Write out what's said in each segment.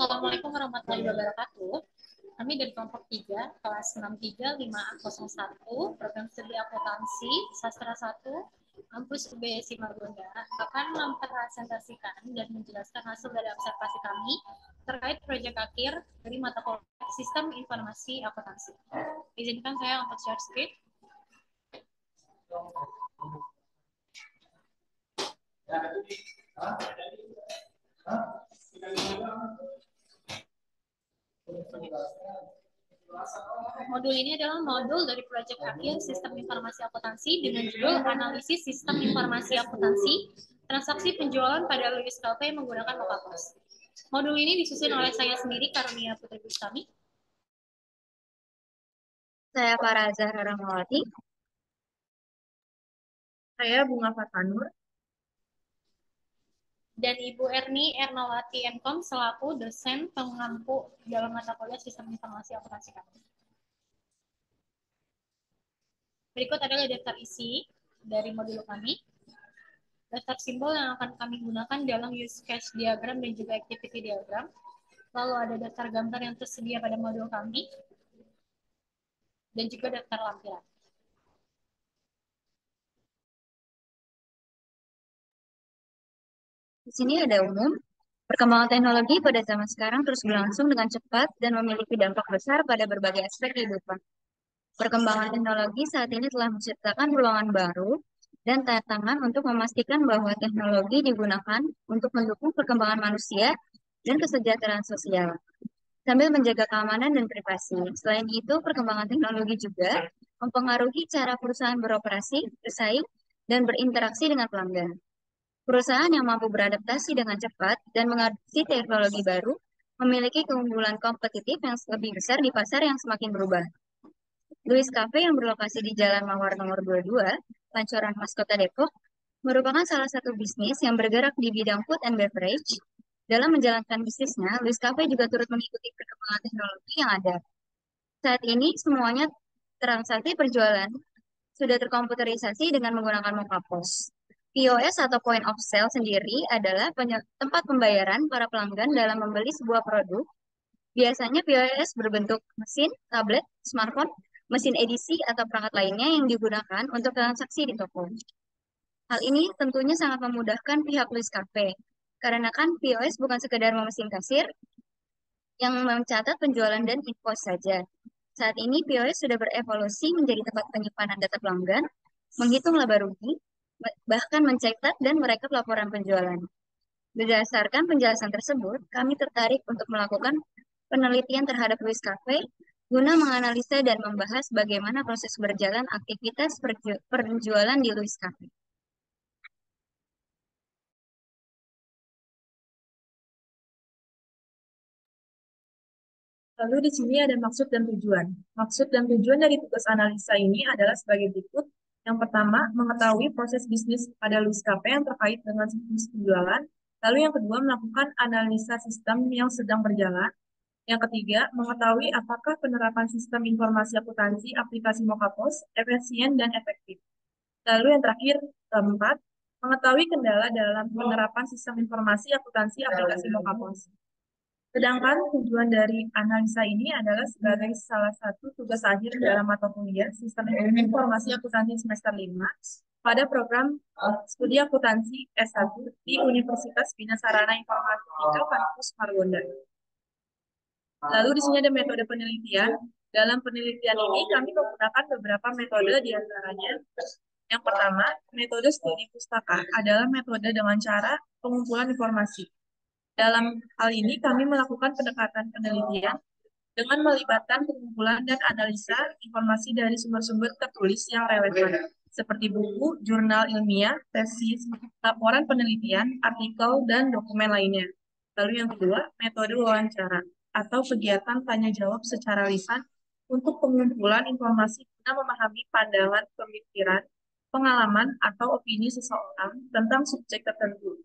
Assalamualaikum warahmatullahi wabarakatuh. Kami dari kelompok 3, kelas 63501, program studi akuntansi, sastra 1, kampus UBSI Margonda, akan mempresentasikan dan menjelaskan hasil dari observasi kami terkait proyek akhir dari mata kuliah Sistem Informasi Akuntansi. Izinkan saya untuk share screen. Modul ini adalah modul dari proyek akhir Sistem Informasi Akuntansi dengan judul Analisis Sistem Informasi Akuntansi, Transaksi Penjualan pada Lewis KP menggunakan Mokapos. Modul ini disusun oleh saya sendiri, Karunia Putri Bustami. Saya Farah Zahra Rahmawati. Saya Bunga Fatanur. Dan Ibu Erni Ernawati Enkom selaku dosen pengampu dalam mata kuliah Sistem Informasi Akuntansi kami. Berikut adalah daftar isi dari modul kami. Daftar simbol yang akan kami gunakan dalam use case diagram dan juga activity diagram. Lalu ada daftar gambar yang tersedia pada modul kami. Dan juga daftar lampiran. Di sini ada umum. Perkembangan teknologi pada zaman sekarang terus berlangsung dengan cepat dan memiliki dampak besar pada berbagai aspek kehidupan. Perkembangan teknologi saat ini telah menciptakan ruangan baru dan tantangan untuk memastikan bahwa teknologi digunakan untuk mendukung perkembangan manusia dan kesejahteraan sosial, sambil menjaga keamanan dan privasi. Selain itu, perkembangan teknologi juga mempengaruhi cara perusahaan beroperasi, bersaing, dan berinteraksi dengan pelanggan. Perusahaan yang mampu beradaptasi dengan cepat dan mengadopsi teknologi baru memiliki keunggulan kompetitif yang lebih besar di pasar yang semakin berubah. Louis Cafe yang berlokasi di Jalan Mawar nomor 22, Pancoran Mas Kota Depok, merupakan salah satu bisnis yang bergerak di bidang food and beverage. Dalam menjalankan bisnisnya, Louis Cafe juga turut mengikuti perkembangan teknologi yang ada. Saat ini, semuanya transaksi perjualan sudah terkomputerisasi dengan menggunakan Mokapos. POS atau Point of Sale sendiri adalah tempat pembayaran para pelanggan dalam membeli sebuah produk. Biasanya POS berbentuk mesin, tablet, smartphone, mesin edisi, atau perangkat lainnya yang digunakan untuk transaksi di toko. Hal ini tentunya sangat memudahkan pihak Louis Cafe, karena kan POS bukan sekedar memesin kasir yang mencatat penjualan dan invoice saja. Saat ini POS sudah berevolusi menjadi tempat penyimpanan data pelanggan, menghitung laba rugi, bahkan mencetak dan merekap laporan penjualan. Berdasarkan penjelasan tersebut, kami tertarik untuk melakukan penelitian terhadap Louis Cafe guna menganalisa dan membahas bagaimana proses berjalan aktivitas penjualan di Louis Cafe. Lalu di sini ada maksud dan tujuan. Maksud dan tujuan dari tugas analisa ini adalah sebagai berikut. Yang pertama, mengetahui proses bisnis pada Louis Cafe yang terkait dengan bisnis penjualan. Lalu yang kedua, melakukan analisa sistem yang sedang berjalan. Yang ketiga, mengetahui apakah penerapan sistem informasi akuntansi aplikasi Mokapos efisien dan efektif. Lalu yang terakhir, keempat, mengetahui kendala dalam penerapan sistem informasi akuntansi aplikasi Mokapos. Sedangkan tujuan dari analisa ini adalah sebagai salah satu tugas akhir dalam mata kuliah Sistem Informasi Akuntansi semester 5 pada program studi akuntansi S1 di Universitas Bina Sarana Informatika Kampus Margonda. Lalu di sini ada metode penelitian. Dalam penelitian ini kami menggunakan beberapa metode di antaranya. Yang pertama, metode studi pustaka adalah metode dengan cara pengumpulan informasi. Dalam hal ini kami melakukan pendekatan penelitian dengan melibatkan pengumpulan dan analisa informasi dari sumber-sumber tertulis yang relevan, seperti buku, jurnal ilmiah, tesis, laporan penelitian, artikel, dan dokumen lainnya. Lalu yang kedua, metode wawancara atau kegiatan tanya-jawab secara lisan untuk pengumpulan informasi guna memahami pandangan, pemikiran, pengalaman, atau opini seseorang tentang subjek tertentu.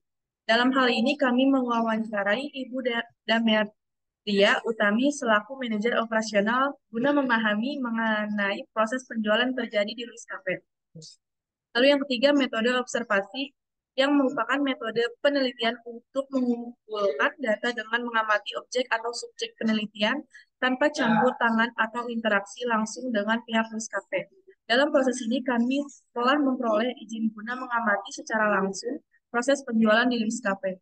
Dalam hal ini kami mewawancarai Ibu Damerdia Utami selaku manajer operasional guna memahami mengenai proses penjualan terjadi di Louis Cafe. Lalu yang ketiga, metode observasi yang merupakan metode penelitian untuk mengumpulkan data dengan mengamati objek atau subjek penelitian tanpa campur tangan atau interaksi langsung dengan pihak maskapai. Dalam proses ini, kami telah memperoleh izin guna mengamati secara langsung proses penjualan di maskapai.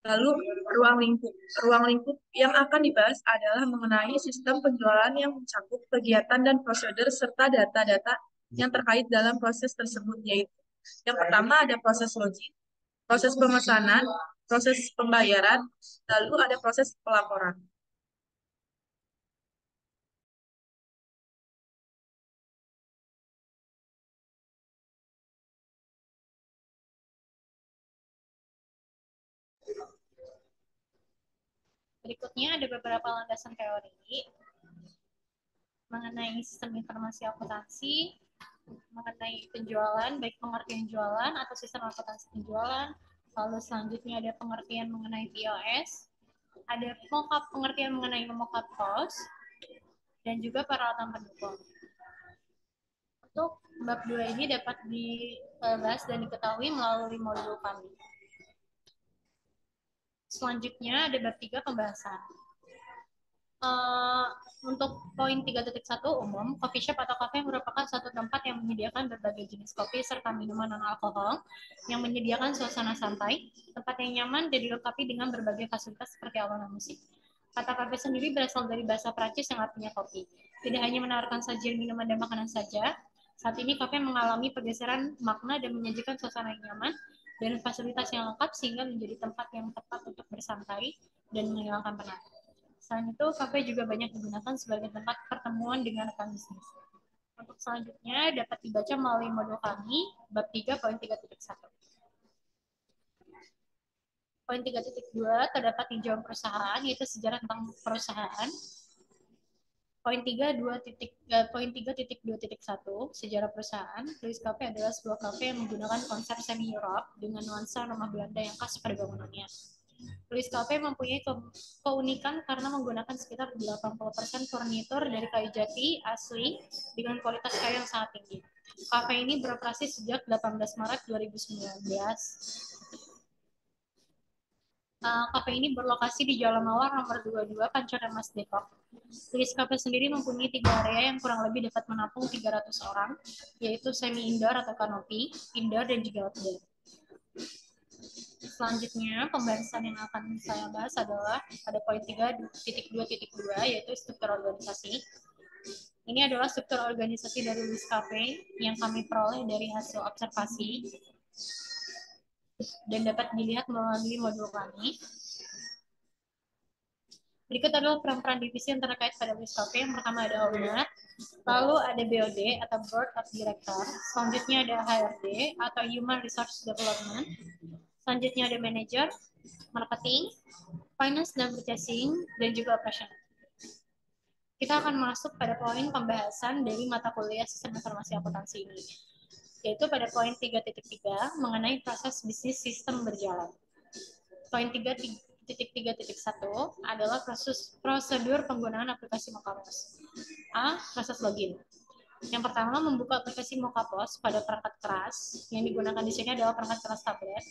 Lalu, ruang lingkup yang akan dibahas adalah mengenai sistem penjualan yang mencakup kegiatan dan prosedur serta data-data yang terkait dalam proses tersebut, yaitu yang pertama ada proses logik, proses pemesanan, proses pembayaran, lalu ada proses pelaporan. Berikutnya ada beberapa landasan teori mengenai sistem informasi akuntansi, mengenai penjualan, baik pengertian jualan atau sistem akuntansi penjualan. Lalu selanjutnya ada pengertian mengenai POS, ada pengertian mengenai mockup cost, dan juga peralatan pendukung. Untuk bab 2 ini dapat dibahas dan diketahui melalui modul kami. Selanjutnya ada bab 3 pembahasan. Untuk poin 3.1 umum, coffee shop atau kafe merupakan suatu tempat yang menyediakan berbagai jenis kopi serta minuman non-alkohol yang menyediakan suasana santai, tempat yang nyaman dan dilengkapi dengan berbagai fasilitas seperti alunan musik. Kata kafe sendiri berasal dari bahasa Prancis yang artinya kopi. Tidak hanya menawarkan sajian minuman dan makanan saja, saat ini kafe mengalami pergeseran makna dan menyajikan suasana yang nyaman dan fasilitas yang lengkap sehingga menjadi tempat yang tepat untuk bersantai dan menghilangkan penat. Selain itu, kafe juga banyak digunakan sebagai tempat pertemuan dengan rekan bisnis. Untuk selanjutnya dapat dibaca melalui modul kami, bab 3, poin 3.1. Poin 3.2 terdapat tinjauan perusahaan, yaitu sejarah tentang perusahaan. Poin 3.2.1, sejarah perusahaan. Louis Cafe adalah sebuah kafe yang menggunakan konsep semi-Europe dengan nuansa rumah Belanda yang khas pada bangunannya. Louis Cafe mempunyai keunikan karena menggunakan sekitar 80% furnitur dari kayu jati asli dengan kualitas kayu yang sangat tinggi. Kafe ini beroperasi sejak 18 Maret 2019. Kafe ini berlokasi di Jalan Mawar nomor 22, Pancoran Mas Depok. Louis Cafe sendiri mempunyai 3 area yang kurang lebih dapat menampung 300 orang, yaitu semi-indoor atau kanopi, indoor, dan juga outdoor. Selanjutnya, pembahasan yang akan saya bahas adalah pada poin 3.2.2, yaitu struktur organisasi. Ini adalah struktur organisasi dari Louis Cafe yang kami peroleh dari hasil observasi dan dapat dilihat melalui modul kami. Berikut adalah peran-peran divisi yang terkait pada Louis Cafe. Yang pertama ada owner, lalu ada BOD atau Board of Director, selanjutnya ada HRD atau Human Resource Development, selanjutnya ada manager, marketing, finance dan purchasing, dan juga operational. Kita akan masuk pada poin pembahasan dari mata kuliah sistem informasi akuntansi ini, yaitu pada poin 3.3 mengenai proses bisnis sistem berjalan. Poin 3.3.1 adalah prosedur penggunaan aplikasi Mokapos. A. Proses login. Yang pertama, membuka aplikasi Mokapos pada perangkat keras. Yang digunakan di sini adalah perangkat keras tablet.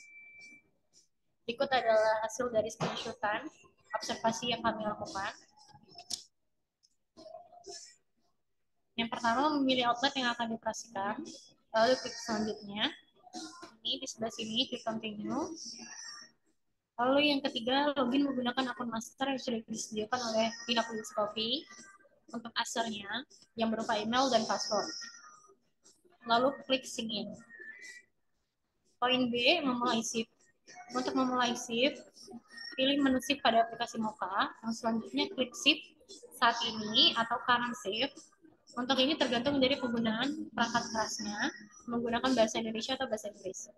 Berikut adalah hasil dari screenshotan observasi yang kami lakukan. Yang pertama, memilih outlet yang akan dioperasikan. Lalu klik selanjutnya. Ini di sebelah sini, klik continue. Lalu yang ketiga, login menggunakan akun master yang sudah disediakan oleh pihak Louis Coffee untuk asernya yang berupa email dan password. Lalu klik sign in. Poin B, memulai shift. Untuk memulai shift, pilih menu shift pada aplikasi Moka. Yang selanjutnya klik shift saat ini atau current shift. Untuk ini tergantung dari penggunaan perangkat kerasnya, menggunakan bahasa Indonesia atau bahasa Inggris.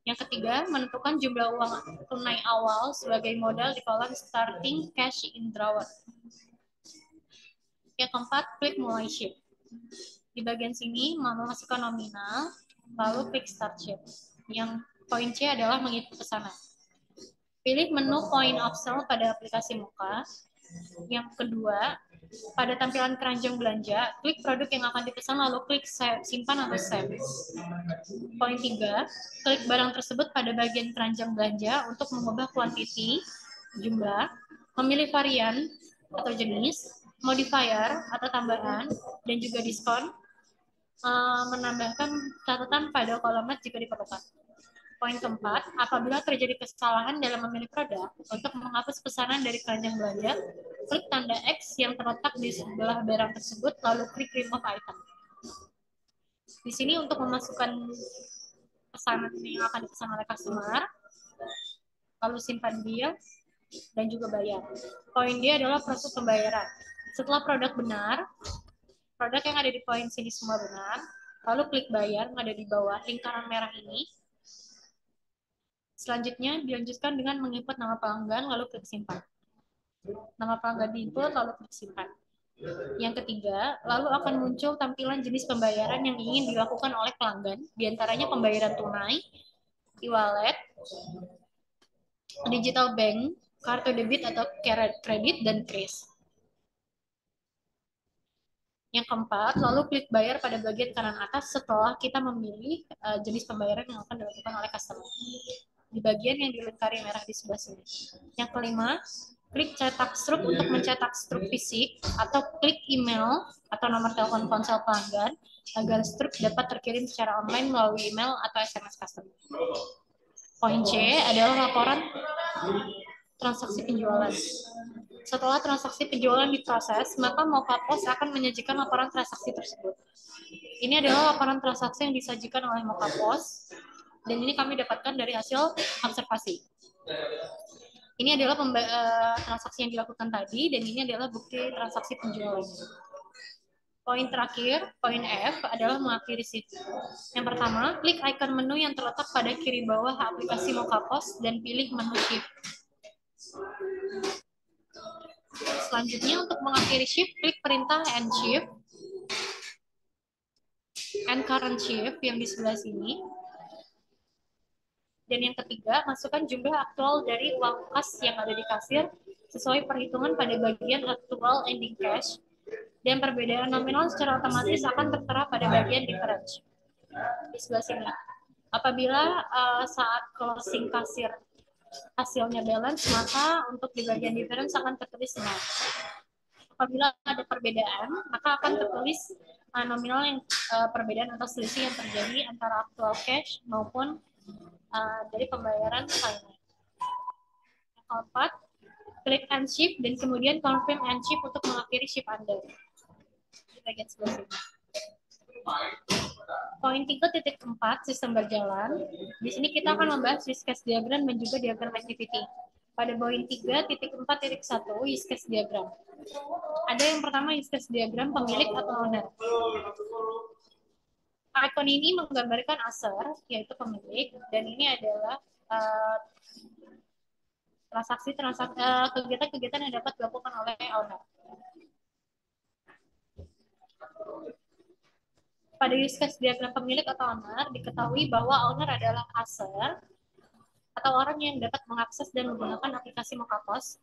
Yang ketiga, menentukan jumlah uang tunai awal sebagai modal di kolom starting cash in drawer. Yang keempat, klik mulai shift. Di bagian sini, memasukkan nominal, lalu klik start shift. Yang poin C adalah mengikuti pesanan. Pilih menu point of sale pada aplikasi Moka. Yang kedua, Pada tampilan keranjang belanja, klik produk yang akan dipesan lalu klik simpan atau save. Poin 3, klik barang tersebut pada bagian keranjang belanja untuk mengubah kuantiti, jumlah, memilih varian atau jenis, modifier atau tambahan, dan juga diskon, menambahkan catatan pada kolom jika diperlukan. Poin keempat, apabila terjadi kesalahan dalam memilih produk, untuk menghapus pesanan dari keranjang belanja, klik tanda X yang terletak di sebelah barang tersebut, lalu klik remove item. Di sini untuk memasukkan pesanan yang akan dipesan oleh customer, lalu simpan bill, dan juga bayar. Poin D adalah proses pembayaran. Setelah produk benar, produk yang ada di poin sini semua benar, lalu klik bayar yang ada di bawah lingkaran merah ini. Selanjutnya dilanjutkan dengan menginput nama pelanggan lalu klik simpan. Nama pelanggan diinput lalu klik simpan. Yang ketiga, lalu akan muncul tampilan jenis pembayaran yang ingin dilakukan oleh pelanggan, diantaranya pembayaran tunai, e-wallet, digital bank, kartu debit atau kredit, dan kris. Yang keempat, lalu klik bayar pada bagian kanan atas setelah kita memilih jenis pembayaran yang akan dilakukan oleh customer. Di bagian yang dilingkari merah di sebelah sini. Yang kelima, klik cetak struk untuk mencetak struk fisik atau klik email atau nomor telepon ponsel pelanggan agar struk dapat terkirim secara online melalui email atau SMS customer. Poin C adalah laporan transaksi penjualan. Setelah transaksi penjualan diproses, maka Mokapos akan menyajikan laporan transaksi tersebut. Ini adalah laporan transaksi yang disajikan oleh Mokapos, dan ini kami dapatkan dari hasil observasi. Ini adalah transaksi yang dilakukan tadi, dan ini adalah bukti transaksi penjualan. Poin terakhir, poin F, adalah mengakhiri shift. Yang pertama, klik icon menu yang terletak pada kiri bawah aplikasi Mokapos dan pilih menu shift. Selanjutnya, untuk mengakhiri shift, klik perintah end shift, end current shift yang di sebelah sini. Dan yang ketiga, masukkan jumlah aktual dari uang kas yang ada di kasir sesuai perhitungan pada bagian actual ending cash, dan perbedaan nominal secara otomatis akan tertera pada bagian difference di sebelah sini. Apabila saat closing kasir hasilnya balance, maka untuk di bagian difference akan tertulis 0. Apabila ada perbedaan, maka akan tertulis nominal yang perbedaan atau selisih yang terjadi antara actual cash maupun dari pembayaran lainnya. Yang keempat, klik end shift dan kemudian confirm end shift untuk mengakhiri shift Anda. Di bagian sebelah sini. Poin 3.4, sistem berjalan. Di sini kita akan membahas use case diagram dan juga diagram activity. Pada poin 3.4.1, use case diagram. Ada yang pertama use case diagram pemilik atau owner. Icon ini menggambarkan user, yaitu pemilik, dan ini adalah kegiatan-kegiatan yang dapat dilakukan oleh owner. Pada use case diagram pemilik atau owner, diketahui bahwa owner adalah user atau orang yang dapat mengakses dan menggunakan aplikasi Mokapos,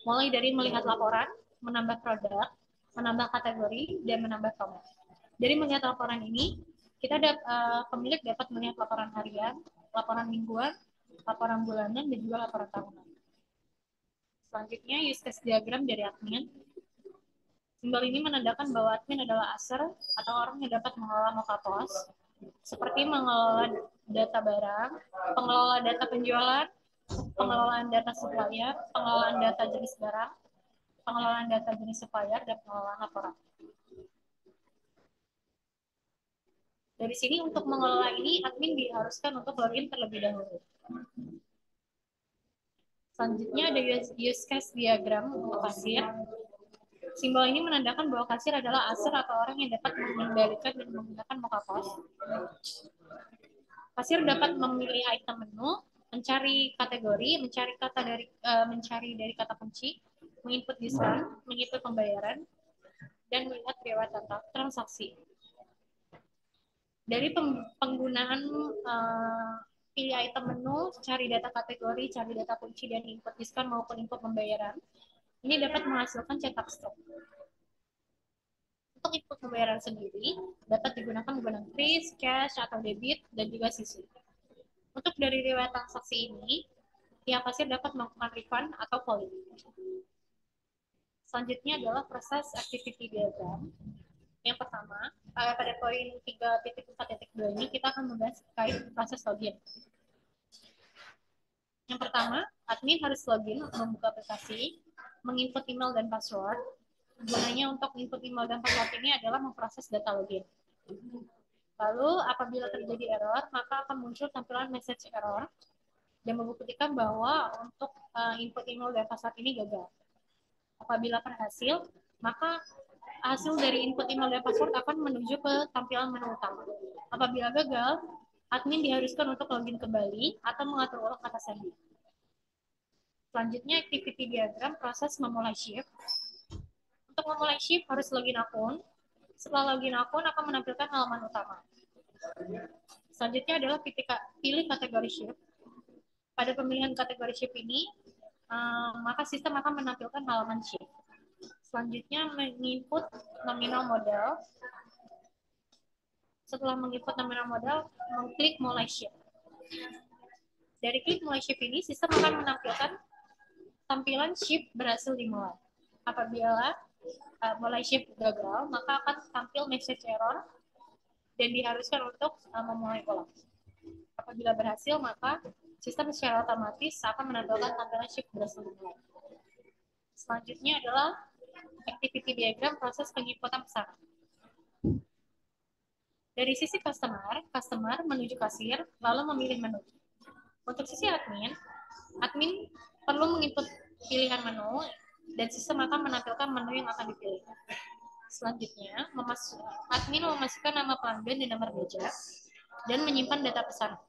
mulai dari melihat laporan, menambah produk, menambah kategori, dan menambah tombol. Dari melihat laporan ini, pemilik dapat melihat laporan harian, laporan mingguan, laporan bulanan, dan juga laporan tahunan. Selanjutnya, use case diagram dari admin. Simbol ini menandakan bahwa admin adalah user atau orang yang dapat mengelola Mokapos, seperti mengelola data barang, pengelola data penjualan, pengelolaan data supplier, pengelolaan data jenis barang, pengelolaan data jenis supplier, dan pengelolaan laporan. Dari sini untuk mengelola ini, admin diharuskan untuk login terlebih dahulu. Selanjutnya ada use case diagram untuk kasir. Simbol ini menandakan bahwa kasir adalah user atau orang yang dapat mengendalikan dan menggunakan Mokapos. Kasir dapat memilih item menu, mencari kategori, mencari dari kata kunci, menginput diskon, menginput pembayaran, dan melihat riwayat transaksi. Dari penggunaan pilih item menu, cari data kategori, cari data kunci, dan input diskon maupun input pembayaran, ini dapat menghasilkan cetak stok. Untuk input pembayaran sendiri dapat digunakan menggunakan kris, cash, atau debit, dan juga CC. Untuk dari riwayat transaksi ini, pihak kasir dapat melakukan refund atau void. Selanjutnya adalah proses activity diagram. Yang pertama, pada poin 3.4.2 ini kita akan membahas terkait proses login. Yang pertama, admin harus login membuka aplikasi, menginput email dan password. Gunanya untuk input email dan password ini adalah memproses data login. Lalu, apabila terjadi error, maka akan muncul tampilan message error dan membuktikan bahwa untuk input email dan password ini gagal. Apabila berhasil, maka hasil dari input email dan password akan menuju ke tampilan menu utama. Apabila gagal, admin diharuskan untuk login kembali atau mengatur ulang kata sandi. Selanjutnya, activity diagram proses memulai shift. Untuk memulai shift harus login akun. Setelah login akun akan menampilkan halaman utama. Selanjutnya adalah pilih kategori shift. Pada pemilihan kategori shift ini, maka sistem akan menampilkan halaman shift. Selanjutnya menginput nominal modal. Setelah menginput nominal modal, mengklik mulai shift. Dari klik mulai shift ini, sistem akan menampilkan tampilan shift berhasil dimulai. Apabila mulai shift gagal, maka akan tampil message error dan diharuskan untuk memulai ulang. Apabila berhasil, maka sistem secara otomatis akan menampilkan tampilan shift berhasil dimulai. Selanjutnya adalah activity diagram proses penginputan pesanan. Dari sisi customer menuju kasir, lalu memilih menu. Untuk sisi admin perlu menginput pilihan menu dan sistem akan menampilkan menu yang akan dipilih. Selanjutnya, admin memasukkan nama pelanggan dan nomor meja dan menyimpan data pesanan.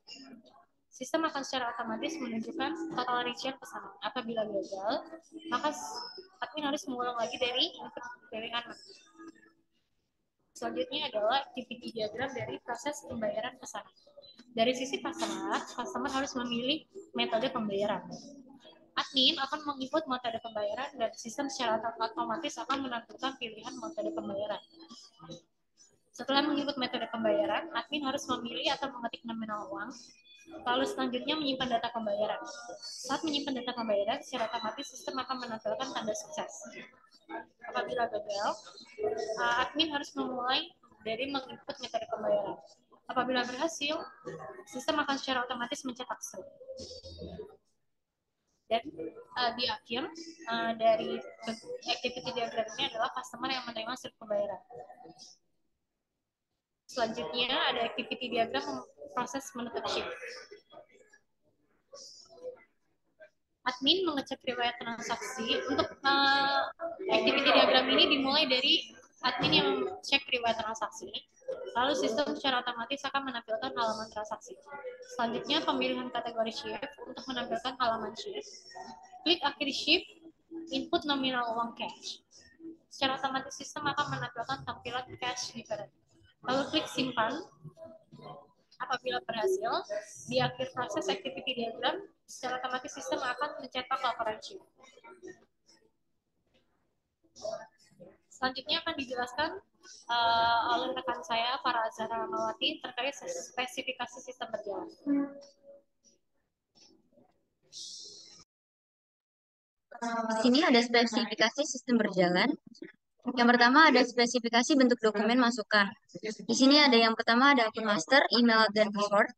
Sistem akan secara otomatis menunjukkan total rincian pesanan. Apabila gagal, maka admin harus mengulang lagi dari input pilihan menu. Selanjutnya adalah activity diagram dari proses pembayaran pesanan. Dari sisi customer harus memilih metode pembayaran. Admin akan menginput metode pembayaran dan sistem secara otomatis akan menampilkan pilihan metode pembayaran. Setelah menginput metode pembayaran, admin harus memilih atau mengetik nominal uang, lalu selanjutnya menyimpan data pembayaran. Saat menyimpan data pembayaran, secara otomatis sistem akan menampilkan tanda sukses. Apabila gagal, admin harus memulai dari menginput metode pembayaran. Apabila berhasil, sistem akan secara otomatis mencetak slip. Dan di akhir dari activity diagram ini adalah customer yang menerima slip pembayaran. Selanjutnya ada activity diagram proses menutup shift. Admin mengecek riwayat transaksi. Untuk activity diagram ini dimulai dari admin yang cek riwayat transaksi. Lalu sistem secara otomatis akan menampilkan halaman transaksi. Selanjutnya pemilihan kategori shift untuk menampilkan halaman shift. Klik akhir shift, input nominal uang cash. Secara otomatis sistem akan menampilkan tampilan cash different. Lalu klik simpan. Apabila berhasil, di akhir proses activity diagram, secara otomatis sistem akan mencetak laporan shift. Selanjutnya akan dijelaskan oleh rekan saya, Farah Zahra Rahmawati, terkait spesifikasi sistem berjalan. Di sini ada spesifikasi sistem berjalan. Yang pertama ada spesifikasi bentuk dokumen masukan. Di sini ada yang pertama ada akun master, email, dan password.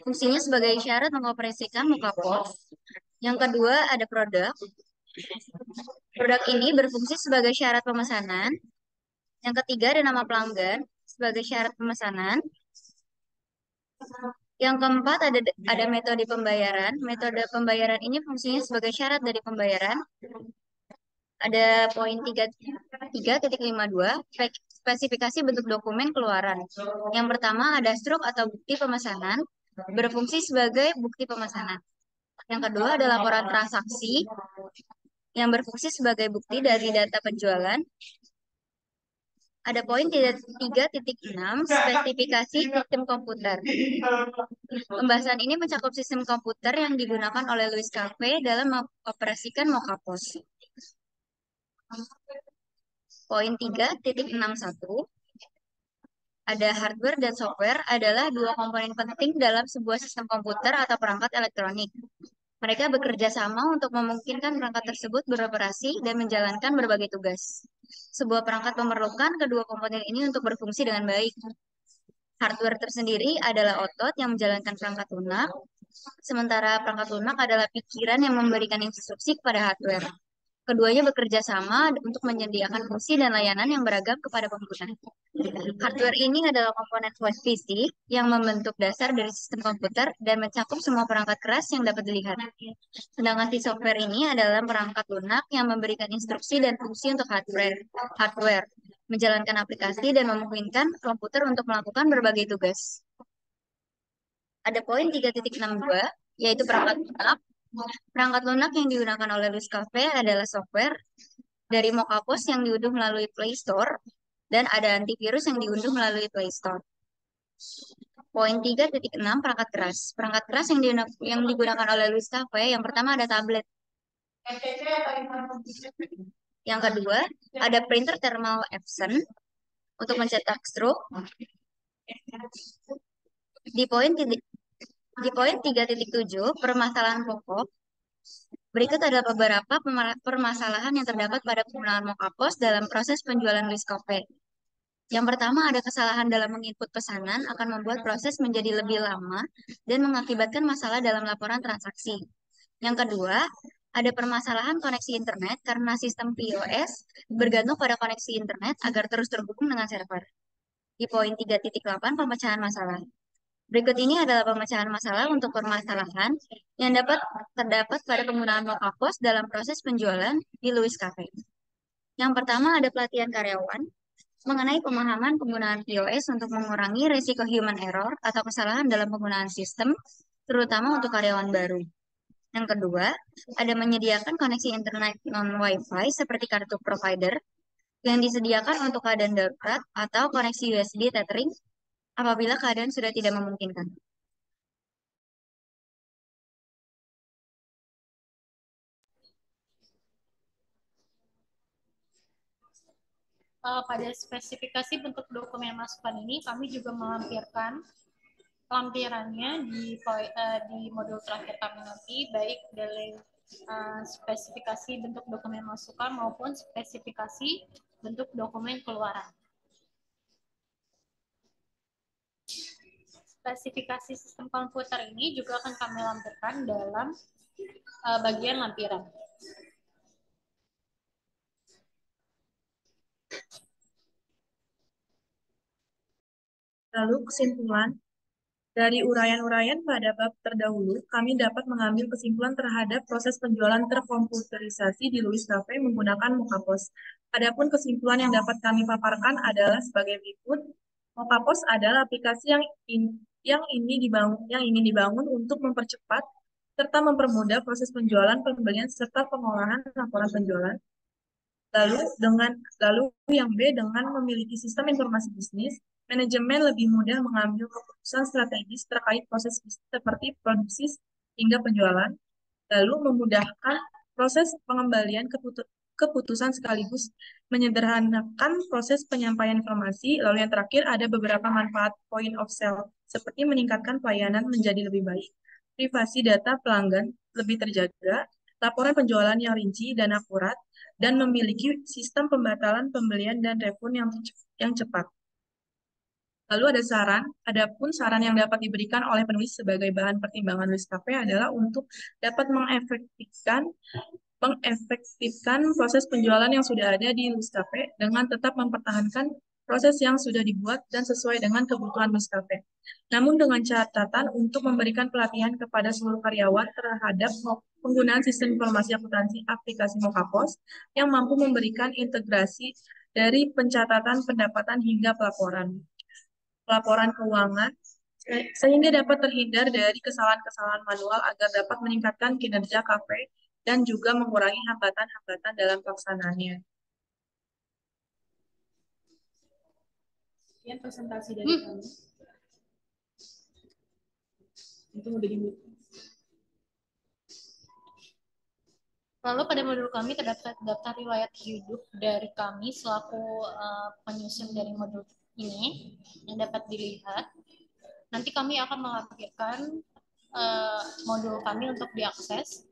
Fungsinya sebagai syarat mengoperasikan muka pos. Yang kedua ada produk. Produk ini berfungsi sebagai syarat pemesanan. Yang ketiga ada nama pelanggan sebagai syarat pemesanan. Yang keempat ada metode pembayaran. Metode pembayaran ini fungsinya sebagai syarat dari pembayaran. Ada poin 3.52 spesifikasi bentuk dokumen keluaran. Yang pertama ada struk atau bukti pemesanan berfungsi sebagai bukti pemesanan. Yang kedua ada laporan transaksi yang berfungsi sebagai bukti dari data penjualan. Ada poin 3.6 spesifikasi sistem komputer. Pembahasan ini mencakup sistem komputer yang digunakan oleh Louis Cafe dalam mengoperasikan Mokapos. Poin 3.61, ada hardware dan software adalah dua komponen penting dalam sebuah sistem komputer atau perangkat elektronik. Mereka bekerja sama untuk memungkinkan perangkat tersebut beroperasi dan menjalankan berbagai tugas. Sebuah perangkat memerlukan kedua komponen ini untuk berfungsi dengan baik. Hardware tersendiri adalah otot yang menjalankan perangkat lunak, sementara perangkat lunak adalah pikiran yang memberikan instruksi kepada hardware. Keduanya bekerja sama untuk menyediakan fungsi dan layanan yang beragam kepada pengguna. Hardware ini adalah komponen fisik yang membentuk dasar dari sistem komputer dan mencakup semua perangkat keras yang dapat dilihat. Sedangkan si software ini adalah perangkat lunak yang memberikan instruksi dan fungsi untuk hardware, menjalankan aplikasi dan memungkinkan komputer untuk melakukan berbagai tugas. Ada poin 3.62, yaitu perangkat lunak. Perangkat lunak yang digunakan oleh Luz Cafe adalah software dari Mocapos yang diunduh melalui Play Store dan ada antivirus yang diunduh melalui Play Store. Poin 3.6, perangkat keras. Perangkat keras yang digunakan oleh Luz Cafe, yang pertama ada tablet. Yang kedua, ada printer thermal Epson untuk mencetak stroke. Di poin 3.7, permasalahan pokok. Berikut adalah beberapa permasalahan yang terdapat pada penggunaan Mocapos dalam proses penjualan Luz Cafe. Yang pertama, ada kesalahan dalam menginput pesanan akan membuat proses menjadi lebih lama dan mengakibatkan masalah dalam laporan transaksi. Yang kedua, ada permasalahan koneksi internet karena sistem POS bergantung pada koneksi internet agar terus terhubung dengan server. Di poin 3.8, pemecahan masalah. Berikut ini adalah pemecahan masalah untuk permasalahan yang terdapat pada penggunaan Mocapos dalam proses penjualan di Luz Cafe. Yang pertama, ada pelatihan karyawan mengenai pemahaman penggunaan POS untuk mengurangi risiko human error atau kesalahan dalam penggunaan sistem, terutama untuk karyawan baru. Yang kedua, ada menyediakan koneksi internet non-Wi-Fi seperti kartu provider yang disediakan untuk keadaan darurat atau koneksi USB tethering apabila keadaan sudah tidak memungkinkan. Pada spesifikasi bentuk dokumen masukan ini, kami juga melampirkan lampirannya di modul terakhir kami nanti, baik dari spesifikasi bentuk dokumen masukan maupun spesifikasi bentuk dokumen keluaran. Spesifikasi sistem komputer ini juga akan kami lampirkan dalam bagian lampiran. Lalu kesimpulan, dari uraian-uraian pada bab terdahulu, kami dapat mengambil kesimpulan terhadap proses penjualan terkomputerisasi di Luz Cafe menggunakan Mocapos. Adapun kesimpulan yang dapat kami paparkan adalah sebagai berikut. Mocapos adalah aplikasi yang ingin dibangun untuk mempercepat serta mempermudah proses penjualan, pembelian, serta pengolahan laporan penjualan. Lalu yang B, dengan memiliki sistem informasi bisnis, manajemen lebih mudah mengambil keputusan strategis terkait proses bisnis seperti produksi hingga penjualan, lalu memudahkan proses pengembalian keputusan sekaligus menyederhanakan proses penyampaian informasi. Lalu yang terakhir, ada beberapa manfaat point of sale seperti meningkatkan pelayanan menjadi lebih baik, privasi data pelanggan lebih terjaga, laporan penjualan yang rinci dan akurat, dan memiliki sistem pembatalan pembelian dan refund yang cepat. Lalu adapun saran yang dapat diberikan oleh penulis sebagai bahan pertimbangan Luz Cafe adalah untuk dapat mengefektifkan proses penjualan yang sudah ada di Luz Cafe dengan tetap mempertahankan proses yang sudah dibuat dan sesuai dengan kebutuhan Luz Cafe. Namun dengan catatan untuk memberikan pelatihan kepada seluruh karyawan terhadap penggunaan sistem informasi akuntansi aplikasi Mocapos yang mampu memberikan integrasi dari pencatatan pendapatan hingga pelaporan keuangan, sehingga dapat terhindar dari kesalahan-kesalahan manual agar dapat meningkatkan kinerja kafe dan juga mengurangi hambatan-hambatan dalam pelaksanaannya. Sekian presentasi dari kami. Itu udah di Lalu pada modul kami terdapat daftar riwayat hidup dari kami selaku penyusun dari modul ini yang dapat dilihat. Nanti kami akan melampirkan modul kami untuk diakses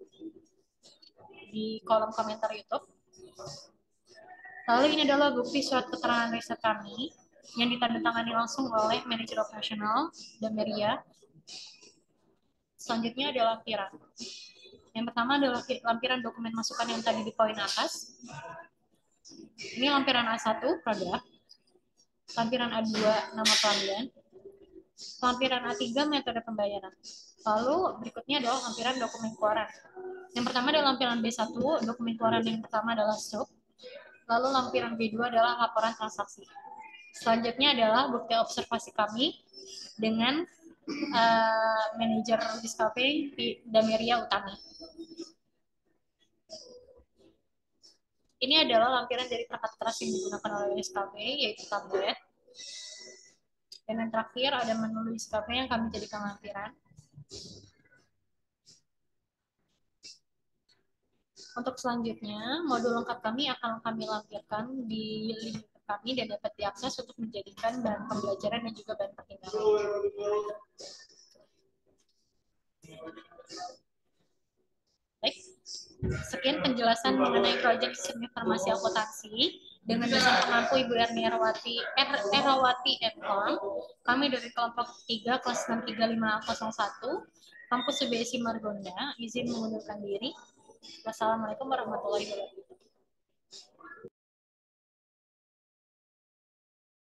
di kolom komentar YouTube. Lalu ini adalah bukti surat keterangan riset kami yang ditandatangani langsung oleh manajer operasional Dameria. Selanjutnya adalah lampiran. Yang pertama adalah lampiran dokumen masukan yang tadi di poin atas. Ini lampiran A1 produk, lampiran A2 nama pelanggan, lampiran A3 metode pembayaran. Lalu berikutnya adalah lampiran dokumen keluaran. Yang pertama adalah lampiran B1, dokumen keluaran yang pertama adalah stok. Lalu lampiran B2 adalah laporan transaksi. Selanjutnya adalah bukti observasi kami dengan manajer Discovery di Dameria Utami. Ini adalah lampiran dari perangkat keras yang digunakan oleh Discovery, yaitu tablet. Dan yang terakhir ada menu Discovery yang kami jadikan lampiran. Untuk selanjutnya, modul lengkap kami akan kami lampirkan di link kami dan dapat diakses untuk menjadikan bahan pembelajaran dan juga bahan pertimbangan. Baik, sekian penjelasan mengenai proyek sistem informasi akuntansi dengan dosen pengampu Ibu Erni Erawati M.Com. Kami dari kelompok 3 kelas 63501 kampus UBSI Margonda izin mengundurkan diri. Wassalamualaikum warahmatullahi wabarakatuh.